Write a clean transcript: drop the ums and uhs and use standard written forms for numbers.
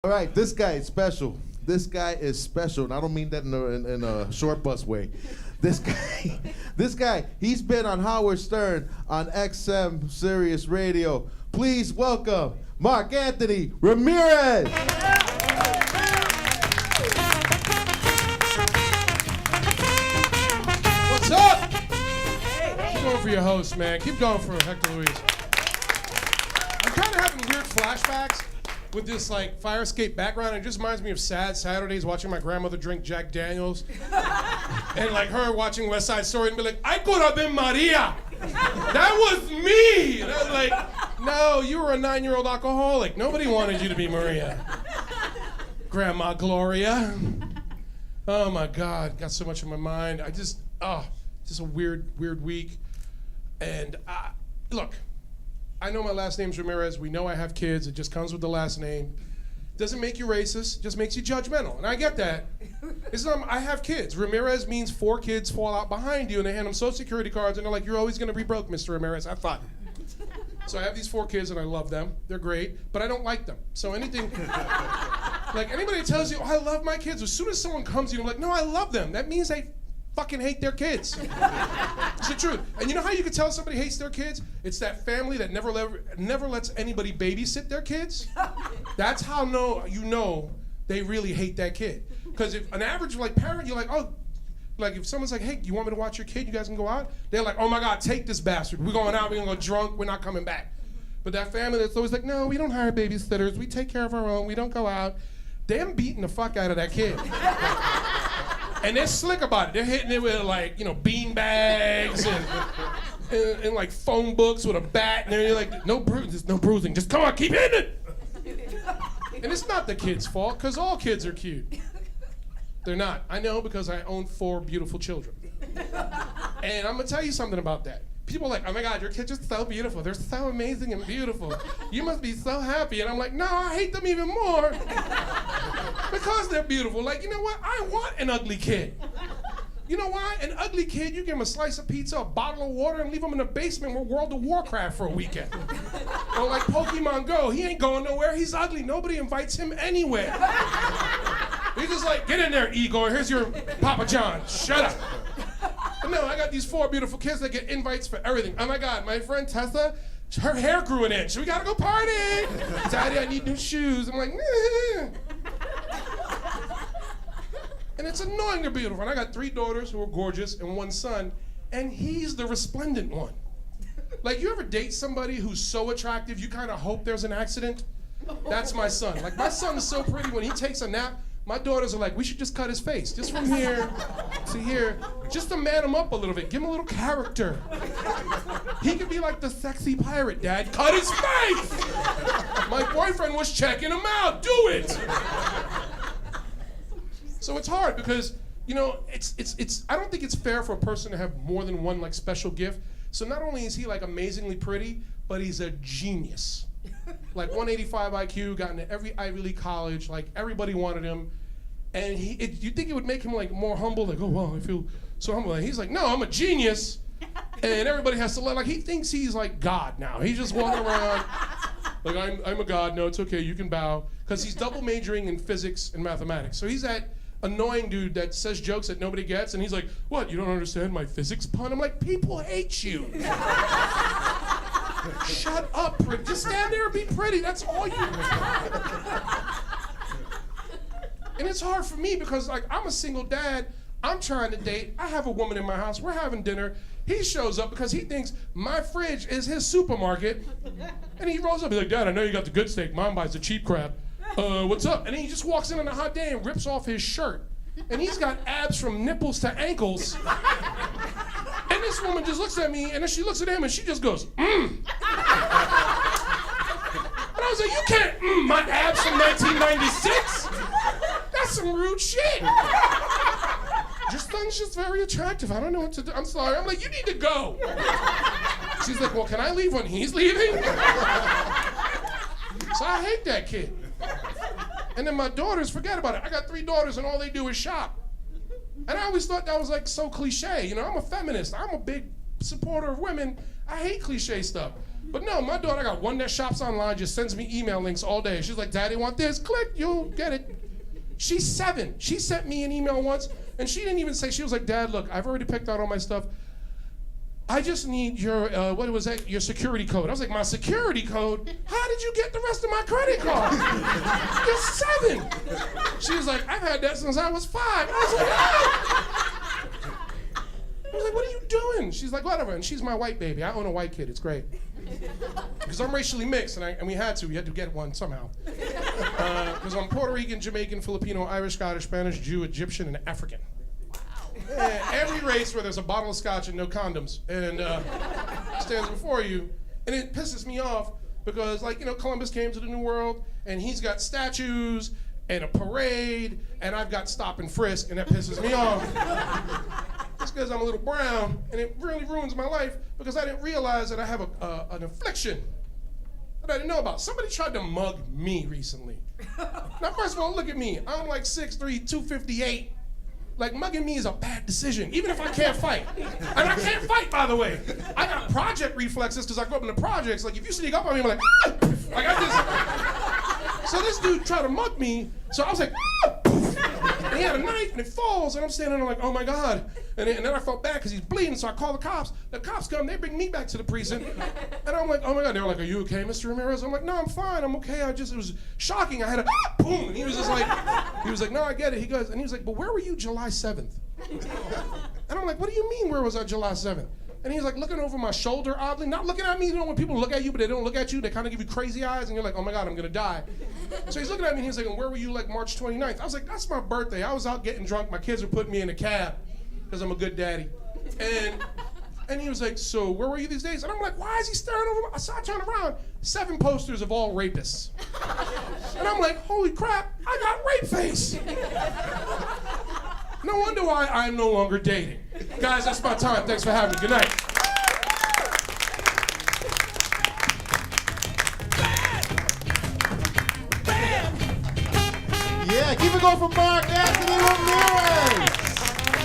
All right, this guy is special. This guy is special, and I don't mean that in a short bus way. This guy, he's been on Howard Stern on XM Sirius Radio. Please welcome Mark Anthony Ramirez. What's up? Keep going for your host, man. Keep going for Hector Luis. I'm kind of having weird flashbacks with this like fire escape background. It just reminds me of sad Saturdays watching my grandmother drink Jack Daniels and like her watching West Side Story and be like, I could have been Maria. That was me. And I was like, no, you were a 9-year-old alcoholic. Nobody wanted you to be Maria. Grandma Gloria. Oh my God, got so much in my mind. Just a weird week. And look, I know my last name's Ramirez. We know I have kids. It just comes with the last name. Doesn't make you racist, just makes you judgmental. And I get that. I have kids. Ramirez means 4 kids fall out behind you and they hand them Social Security cards and they're like, you're always gonna be broke, Mr. Ramirez. Have fun. So I have these 4 kids and I love them. They're great, but I don't like them. So anything, like anybody that tells you, oh, I love my kids, as soon as someone comes to you and like, no, I love them, that means they fucking hate their kids. It's the truth. And you know how you can tell somebody hates their kids? It's that family that never lets anybody babysit their kids. That's how you know they really hate that kid. Because if an average like parent, you're like, oh, like if someone's like, hey, you want me to watch your kid? You guys can go out? They're like, oh my God, take this bastard. We're going out, we're gonna go drunk, we're not coming back. But that family that's always like, no, we don't hire babysitters, we take care of our own, we don't go out. They're beating the fuck out of that kid. And they're slick about it. They're hitting it with like, bean bags and like phone books with a bat. And they're like, no bruising. Just come on, keep hitting it. And it's not the kid's fault, because all kids are cute. They're not. I know, because I own 4 beautiful children. And I'm gonna tell you something about that. People are like, oh my God, your kids are so beautiful. They're so amazing and beautiful. You must be so happy. And I'm like, no, I hate them even more. Because they're beautiful. Like, you know what? I want an ugly kid. You know why? An ugly kid, you give him a slice of pizza, a bottle of water, and leave him in the basement with World of Warcraft for a weekend. Or like Pokemon Go. He ain't going nowhere. He's ugly. Nobody invites him anywhere. He's just like, get in there, Igor. Here's your Papa John. Shut up. But no, I got these 4 beautiful kids that get invites for everything. Oh my God, my friend Tessa, her hair grew an inch. We gotta go party. Daddy, I need new shoes. I'm like, nah. And it's annoying they're beautiful. And I got 3 daughters who are gorgeous and 1 son, and he's the resplendent one. Like, you ever date somebody who's so attractive, you kind of hope there's an accident? That's my son. Like, my son is so pretty when he takes a nap. My daughters are like, we should just cut his face, just from here to here, just to man him up a little bit, give him a little character. He could be like the sexy pirate, Dad. Cut his face! My boyfriend was checking him out. Do it! So it's hard because, it's. I don't think it's fair for a person to have more than one like special gift. So not only is he like amazingly pretty, but he's a genius. Like 185 IQ, got into every Ivy League college, like everybody wanted him. And you think it would make him like more humble, like, oh wow, I feel so humble. And he's like, no, I'm a genius. And everybody has to like he thinks he's like God now. He's just walking around like I'm a God, no, it's okay, you can bow. Because he's double majoring in physics and mathematics. So he's that annoying dude that says jokes that nobody gets, and he's like, what, you don't understand my physics pun? I'm like, people hate you. Shut up, pretty. Just stand there and be pretty. That's all you do. And it's hard for me because, like, I'm a single dad. I'm trying to date. I have a woman in my house. We're having dinner. He shows up because he thinks my fridge is his supermarket. And he rolls up. He's like, Dad, I know you got the good steak. Mom buys the cheap crap. What's up? And then he just walks in on a hot day and rips off his shirt. And he's got abs from nipples to ankles. And this woman just looks at me, and then she looks at him, and she just goes, And I was like, you can't my abs from 1996. That's some rude shit. Your son's just very attractive. I don't know what to do. I'm sorry. I'm like, you need to go. She's like, well, can I leave when he's leaving? So I hate that kid. And then my daughters, forget about it. I got 3 daughters and all they do is shop. And I always thought that was like so cliche. I'm a feminist. I'm a big supporter of women. I hate cliche stuff. But no, my daughter got one that shops online, just sends me email links all day. She's like, Daddy, want this? Click, you'll get it. She's 7. She sent me an email once, and she didn't even say, she was like, Dad, look, I've already picked out all my stuff. I just need your, what was that, your security code. I was like, my security code? How did you get the rest of my credit card? You're 7. She was like, I've had that since I was 5. I was like, ah! I was like, what are you doing? She's like, whatever, and she's my white baby. I own a white kid, it's great. Because I'm racially mixed, and we had to get one somehow. Because I'm Puerto Rican, Jamaican, Filipino, Irish, Scottish, Spanish, Jew, Egyptian, and African. Every race where there's a bottle of scotch and no condoms and stands before you, and it pisses me off because, like, you know, Columbus came to the New World and he's got statues and a parade, and I've got stop and frisk, and that pisses me off. It's because I'm a little brown, and it really ruins my life because I didn't realize that I have an affliction that I didn't know about. Somebody tried to mug me recently. Now, first of all, look at me. I'm like 6'3", 258. Like, mugging me is a bad decision, even if I can't fight. And I can't fight, by the way. I got project reflexes because I grew up in the projects. Like, if you sneak up on me, I'm like, ah! Like, I just... So this dude tried to mug me, so I was like, ah! And he had a knife, and it falls, and I'm standing there like, oh my God. And then I felt bad because he's bleeding, so I call the cops. The cops come, they bring me back to the precinct. And I'm like, oh my God. They were like, are you okay, Mr. Ramirez? I'm like, no, I'm fine, I'm okay. It was shocking. I had a boom. And he was just like, no, I get it. He goes, and he was like, but where were you July 7th? And I'm like, what do you mean, where was I July 7th? And he's like looking over my shoulder oddly, not looking at me. You know, when people look at you, but they don't look at you, they kind of give you crazy eyes, and you're like, oh my God, I'm gonna die. So he's looking at me, and he's like, and where were you like March 29th? I was like, that's my birthday. I was out getting drunk. My kids were putting me in a cab because I'm a good daddy. And he was like, so where were you these days? And I'm like, why is he staring over me? So I turn around, 7 posters of all rapists. And I'm like, holy crap, I got rape face. No wonder why I'm no longer dating. Guys, that's my time. Thanks for having me. Good night. Yeah, keep it going for Mark Anthony Ramirez.